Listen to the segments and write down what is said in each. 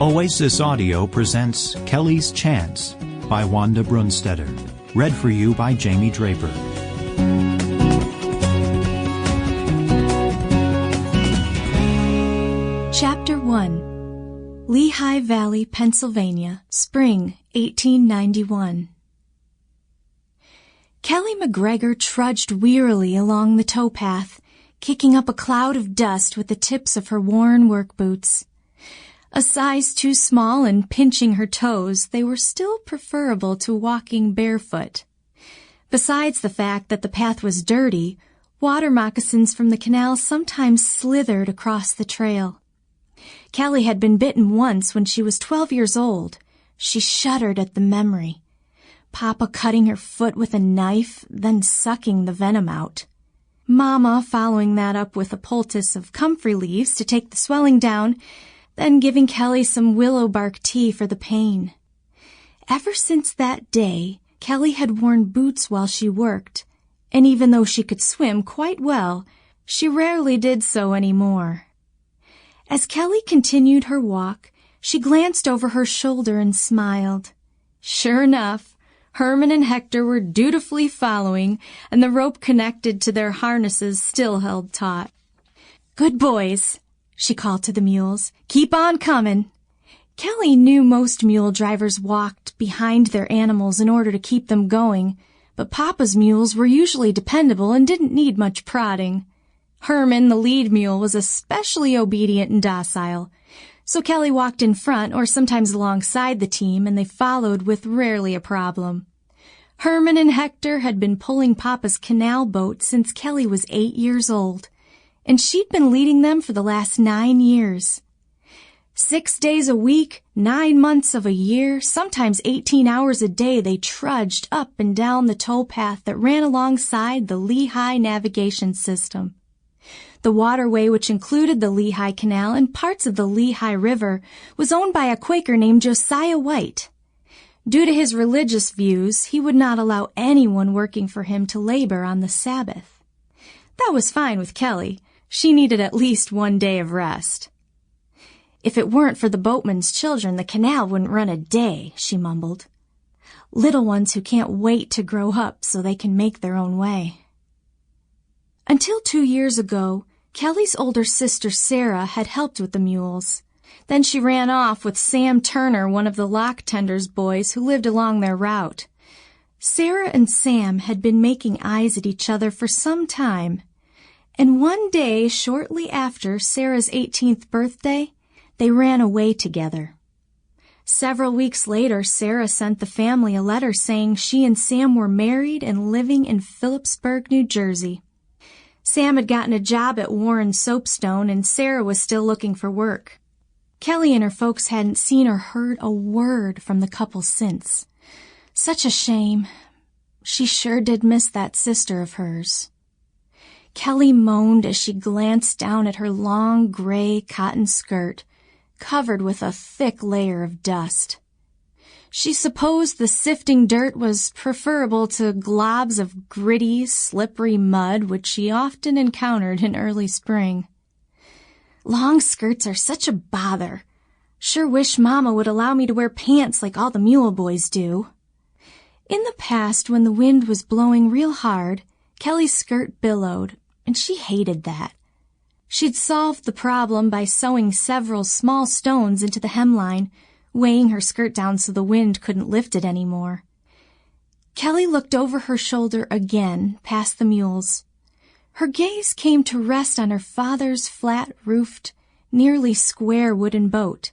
Oasis Audio presents Kelly's Chance by Wanda Brunstetter. Read for you by Jaimee Draper. Chapter 1. Lehigh Valley, Pennsylvania, Spring 1891. Kelly McGregor trudged wearily along the towpath, kicking up a cloud of dust with the tips of her worn work boots. A size too small and pinching her toes, they were still preferable to walking barefoot. Besides the fact that the path was dirty, water moccasins from the canal sometimes slithered across the trail. Kelly had been bitten once when she was 12 years old. She shuddered at the memory. Papa cutting her foot with a knife, then sucking the venom out. Mama following that up with a poultice of comfrey leaves to take the swelling down, then giving Kelly some willow bark tea for the pain. Ever since that day, Kelly had worn boots while she worked, and even though she could swim quite well, she rarely did so anymore. As Kelly continued her walk, she glanced over her shoulder and smiled. Sure enough, Herman and Hector were dutifully following, and the rope connected to their harnesses still held taut. "Good boys," she called to the mules. "Keep on coming." Kelly knew most mule drivers walked behind their animals in order to keep them going, but Papa's mules were usually dependable and didn't need much prodding. Herman, the lead mule, was especially obedient and docile, so Kelly walked in front or sometimes alongside the team, and they followed with rarely a problem. Herman and Hector had been pulling Papa's canal boat since Kelly was 8 years old, and she'd been leading them for the last 9 years. 6 days a week, 9 months of a year, sometimes 18 hours a day, they trudged up and down the towpath that ran alongside the Lehigh navigation system. The waterway, which included the Lehigh Canal and parts of the Lehigh River, was owned by a Quaker named Josiah White. Due to his religious views, he would not allow anyone working for him to labor on the Sabbath. That was fine with Kelly. She needed at least 1 day of rest. "If it weren't for the boatman's children, the canal wouldn't run a day," she mumbled. "Little ones who can't wait to grow up so they can make their own way." Until 2 years ago, Kelly's older sister Sarah had helped with the mules. Then she ran off with Sam Turner, one of the lock tender's boys who lived along their route. Sarah and Sam had been making eyes at each other for some time, and one day shortly after Sarah's 18th birthday, they ran away together. Several weeks later, Sarah sent the family a letter saying she and Sam were married and living in Phillipsburg, New Jersey. Sam had gotten a job at Warren Soapstone, and Sarah was still looking for work. Kelly and her folks hadn't seen or heard a word from the couple since. Such a shame. She sure did miss that sister of hers. Kelly moaned as she glanced down at her long gray cotton skirt, covered with a thick layer of dust. She supposed the sifting dirt was preferable to globs of gritty, slippery mud which she often encountered in early spring. "Long skirts are such a bother. Sure wish Mama would allow me to wear pants like all the mule boys do." In the past, when the wind was blowing real hard, Kelly's skirt billowed, and she hated that. She'd solved the problem by sewing several small stones into the hemline, weighing her skirt down so the wind couldn't lift it anymore. Kelly looked over her shoulder again, past the mules. Her gaze came to rest on her father's flat-roofed, nearly square wooden boat.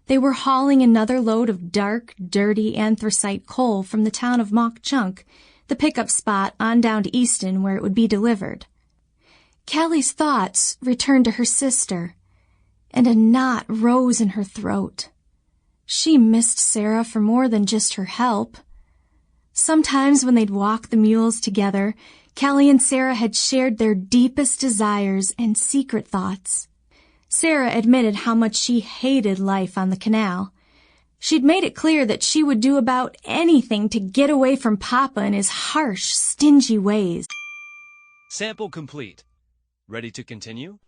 They were hauling another load of dark, dirty anthracite coal from the town of Mauch Chunk, the pickup spot on down to Easton where it would be delivered. Kelly's thoughts returned to her sister, and a knot rose in her throat. She missed Sarah for more than just her help. Sometimes when they'd walk the mules together, Kelly and Sarah had shared their deepest desires and secret thoughts. Sarah admitted how much she hated life on the canal. She'd made it clear that she would do about anything to get away from Papa and his harsh, stingy ways. Sample complete. Ready to continue?